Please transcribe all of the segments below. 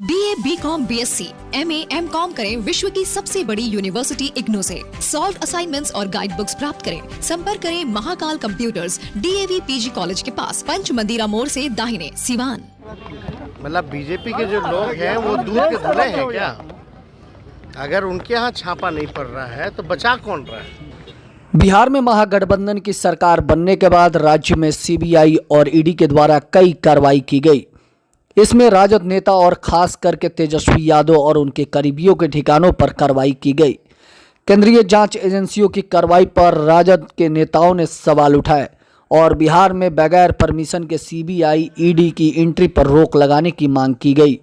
BA, BCom, BSc, MA, MCom करें विश्व की सबसे बड़ी यूनिवर्सिटी इग्नू से। सॉल्व असाइनमेंट्स और गाइड बुक्स प्राप्त करें। संपर्क करें Mahakal computers, DAV PG college के पास, पंच मंदिरा मोड़ से दाहिने, सिवान। मतलब बीजेपी के जो लोग हैं वो दूध के धुले हैं क्या? अगर उनके यहाँ छापा नहीं पड़ रहा है तो बचा कौन रहा है? बिहार में महागठबंधन की सरकार बनने के बाद राज्य में CBI और ED के द्वारा कई कार्रवाई की गई। इसमें राजद नेता और खास करके तेजस्वी यादव और उनके करीबियों के ठिकानों पर कार्रवाई की गई। केंद्रीय जांच एजेंसियों की कार्रवाई पर राजद के नेताओं ने सवाल उठाए और बिहार में बगैर परमिशन के CBI ED की एंट्री पर रोक लगाने की मांग की गई।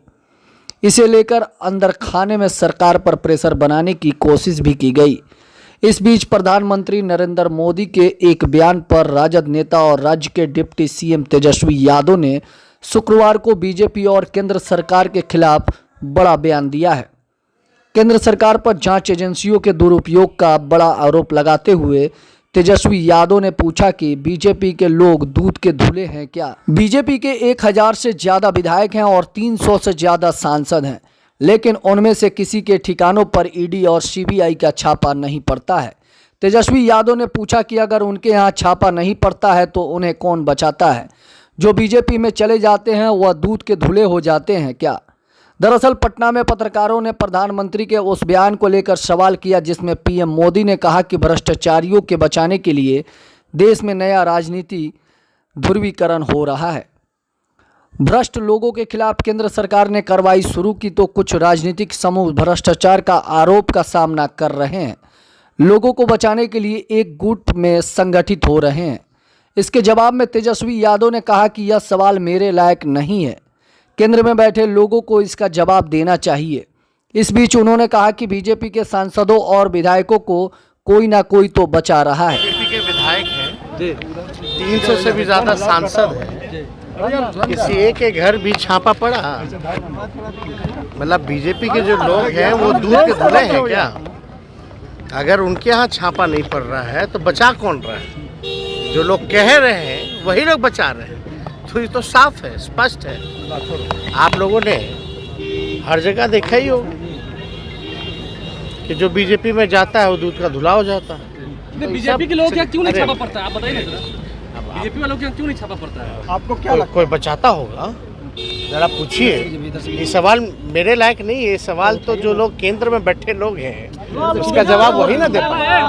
इसे लेकर अंदर खाने में सरकार पर प्रेशर बनाने की कोशिश भी की गई। इस बीच प्रधानमंत्री नरेंद्र मोदी के एक बयान पर राजद नेता और राज्य के डिप्टी CM तेजस्वी यादव ने शुक्रवार को बीजेपी और केंद्र सरकार के खिलाफ बड़ा बयान दिया है। केंद्र सरकार पर जांच एजेंसियों के दुरुपयोग का बड़ा आरोप लगाते हुए तेजस्वी यादव ने पूछा कि बीजेपी के लोग दूध के धुले हैं क्या? बीजेपी के 1000 से ज़्यादा विधायक हैं और 300 से ज़्यादा सांसद हैं, लेकिन उनमें से किसी के ठिकानों पर ED और CBI का छापा नहीं पड़ता है। तेजस्वी यादव ने पूछा कि अगर उनके यहाँ छापा नहीं पड़ता है तो उन्हें कौन बचाता है? जो बीजेपी में चले जाते हैं वह दूध के धुले हो जाते हैं क्या? दरअसल पटना में पत्रकारों ने प्रधानमंत्री के उस बयान को लेकर सवाल किया जिसमें PM मोदी ने कहा कि भ्रष्टाचारियों के बचाने के लिए देश में नया राजनीति ध्रुवीकरण हो रहा है। भ्रष्ट लोगों के खिलाफ केंद्र सरकार ने कार्रवाई शुरू की तो कुछ राजनीतिक समूह भ्रष्टाचार का आरोप का सामना कर रहे हैं। लोगों को बचाने के लिए एक गुट में संगठित हो रहे हैं। इसके जवाब में तेजस्वी यादव ने कहा कि यह सवाल मेरे लायक नहीं है। केंद्र में बैठे लोगों को इसका जवाब देना चाहिए। इस बीच उन्होंने कहा कि बीजेपी के सांसदों और विधायकों को कोई ना कोई तो बचा रहा है। बीजेपी के विधायक हैं, 300 से भी ज्यादा सांसद हैं, किसी एक के घर भी छापा पड़ा? मतलब बीजेपी के जो लोग हैं वो दूध के धुले हैं क्या? अगर उनके यहाँ छापा नहीं पड़ रहा है तो बचा कौन रहा है? जो लोग कह रहे हैं वही लोग बचा रहे हैं। तो ये तो साफ है, स्पष्ट है। आप लोगों ने हर जगह देखा ही होगा कि जो बीजेपी में जाता है वो दूध का धुला हो जाता है। बीजेपी के लोगों के क्यों नहीं छापा पड़ता है? आप बताइए ना। बीजेपी वालों के क्यों नहीं छापा पड़ता है? आपको क्या लगता है? कोई बचाता होगा? जरा पूछिए। ये सवाल मेरे लायक नहीं है। ये सवाल तो जो लोग केंद्र में बैठे लोग हैं उसका जवाब वही ना दे पाए।